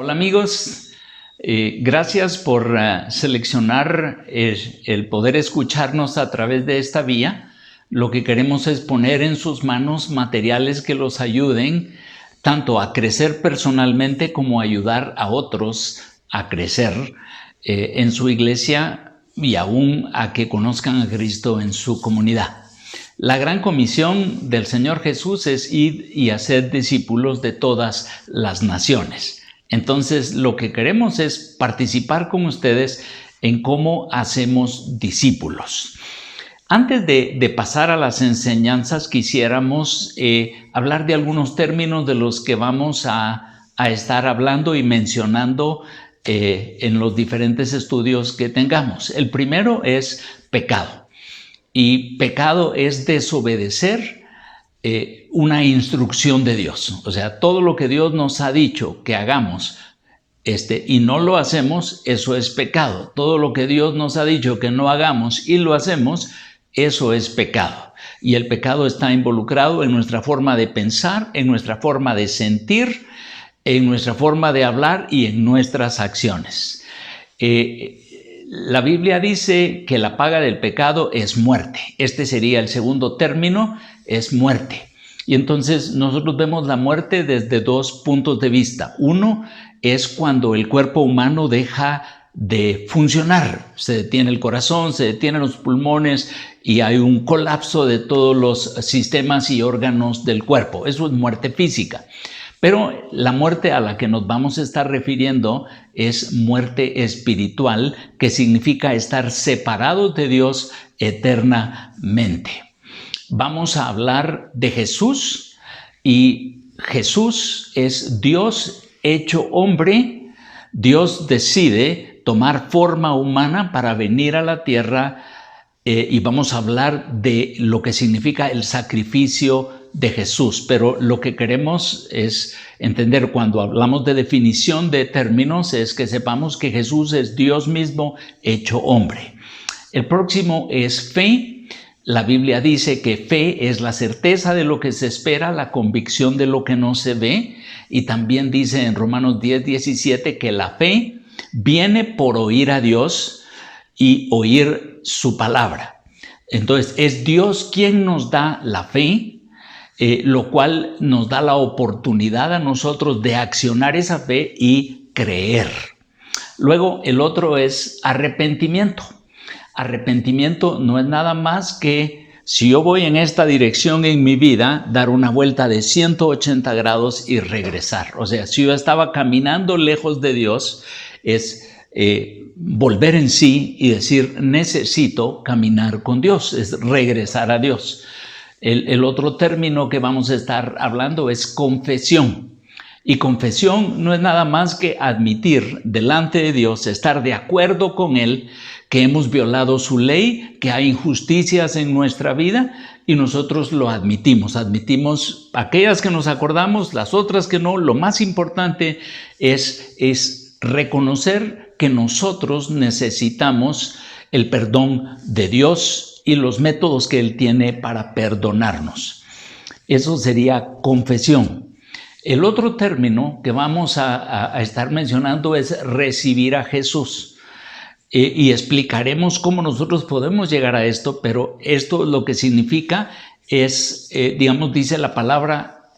Hola amigos, gracias por seleccionar el poder escucharnos a través de esta vía. Lo que queremos es poner en sus manos materiales que los ayuden tanto a crecer personalmente como a ayudar a otros a crecer en su iglesia y aún a que conozcan a Cristo en su comunidad. La gran comisión del Señor Jesús es ir y hacer discípulos de todas las naciones. Entonces, lo que queremos es participar con ustedes en cómo hacemos discípulos. Antes de pasar a las enseñanzas, quisiéramos hablar de algunos términos de los que vamos a estar hablando y mencionando en los diferentes estudios que tengamos. El primero es pecado. Y pecado es desobedecer una instrucción de Dios. O sea, todo lo que Dios nos ha dicho que hagamos y no lo hacemos, eso es pecado. Todo lo que Dios nos ha dicho que no hagamos y lo hacemos, eso es pecado. Y el pecado está involucrado en nuestra forma de pensar, en nuestra forma de sentir, en nuestra forma de hablar y en nuestras acciones. La Biblia dice que la paga del pecado es muerte. Este sería el segundo término, es muerte. Y entonces nosotros vemos la muerte desde dos puntos de vista. Uno es cuando el cuerpo humano deja de funcionar. Se detiene el corazón, se detienen los pulmones y hay un colapso de todos los sistemas y órganos del cuerpo. Eso es muerte física. Pero la muerte a la que nos vamos a estar refiriendo es muerte espiritual, que significa estar separados de Dios eternamente. Vamos a hablar de Jesús, y Jesús es Dios hecho hombre. Dios decide tomar forma humana para venir a la tierra y vamos a hablar de lo que significa el sacrificio de Jesús, pero lo que queremos es entender cuando hablamos de definición de términos es que sepamos que Jesús es Dios mismo hecho hombre. El próximo es fe. La Biblia dice que fe es la certeza de lo que se espera, la convicción de lo que no se ve, y también dice en Romanos 10:17 que la fe viene por oír a Dios y oír su palabra. Entonces es Dios quien nos da la fe, lo cual nos da la oportunidad a nosotros de accionar esa fe y creer. Luego el otro es arrepentimiento. Arrepentimiento no es nada más que si yo voy en esta dirección en mi vida, dar una vuelta de 180 grados y regresar. O sea, si yo estaba caminando lejos de Dios, es volver en sí y decir necesito caminar con Dios, es regresar a Dios. El otro término que vamos a estar hablando es confesión. Y confesión no es nada más que admitir delante de Dios, estar de acuerdo con Él, que hemos violado su ley, que hay injusticias en nuestra vida y nosotros lo admitimos. Admitimos aquellas que nos acordamos, las otras que no. Lo más importante es reconocer que nosotros necesitamos el perdón de Dios y los métodos que Él tiene para perdonarnos. Eso sería confesión. El otro término que vamos a estar mencionando es recibir a Jesús. Y explicaremos cómo nosotros podemos llegar a esto, pero esto lo que significa es, dice la palabra,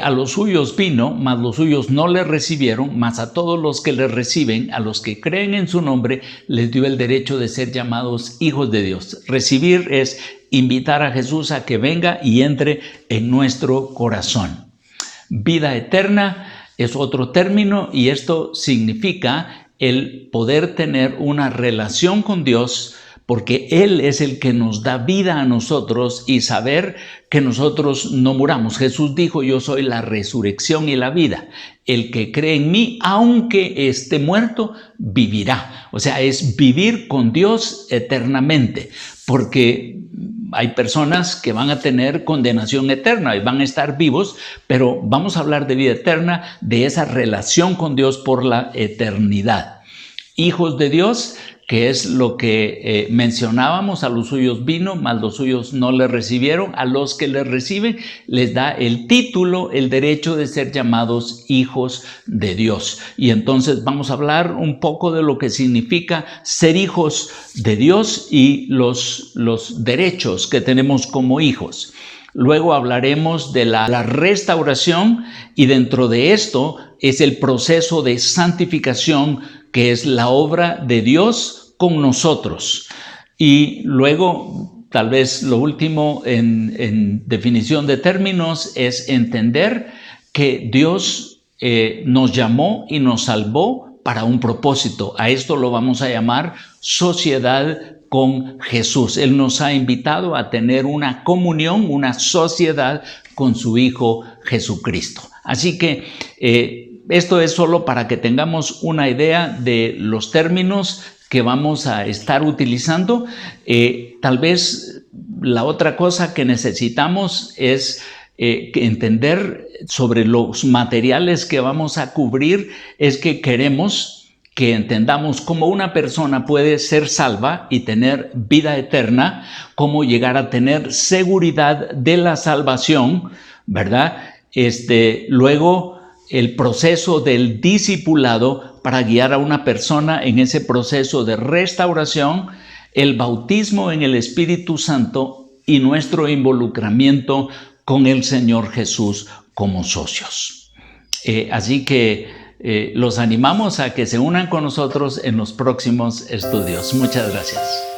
a los suyos vino, mas los suyos no le recibieron, mas a todos los que le reciben, a los que creen en su nombre, les dio el derecho de ser llamados hijos de Dios. Recibir es invitar a Jesús a que venga y entre en nuestro corazón. Vida eterna es otro término y esto significa el poder tener una relación con Dios, porque Él es el que nos da vida a nosotros y saber que nosotros no muramos. Jesús dijo, yo soy la resurrección y la vida. El que cree en mí, aunque esté muerto, vivirá. O sea, es vivir con Dios eternamente, porque hay personas que van a tener condenación eterna y van a estar vivos, pero vamos a hablar de vida eterna, de esa relación con Dios por la eternidad. Hijos de Dios que es lo que mencionábamos: a los suyos vino, mas los suyos no le recibieron. A los que le reciben les da el título, el derecho de ser llamados hijos de Dios. Y entonces vamos a hablar un poco de lo que significa ser hijos de Dios y los derechos que tenemos como hijos. Luego hablaremos de la restauración, y dentro de esto es el proceso de santificación, que es la obra de Dios con nosotros. Y luego, tal vez lo último en definición de términos, es entender que Dios nos llamó y nos salvó para un propósito. A esto lo vamos a llamar sociedad con Jesús. Él nos ha invitado a tener una comunión, una sociedad con su Hijo Jesucristo. Así que esto es solo para que tengamos una idea de los términos que vamos a estar utilizando. Tal vez la otra cosa que necesitamos es entender sobre los materiales que vamos a cubrir, es que queremos que entendamos cómo una persona puede ser salva y tener vida eterna, cómo llegar a tener seguridad de la salvación, ¿verdad? Luego, el proceso del discipulado para guiar a una persona en ese proceso de restauración, el bautismo en el Espíritu Santo y nuestro involucramiento con el Señor Jesús como socios. Así que los animamos a que se unan con nosotros en los próximos estudios. Muchas gracias.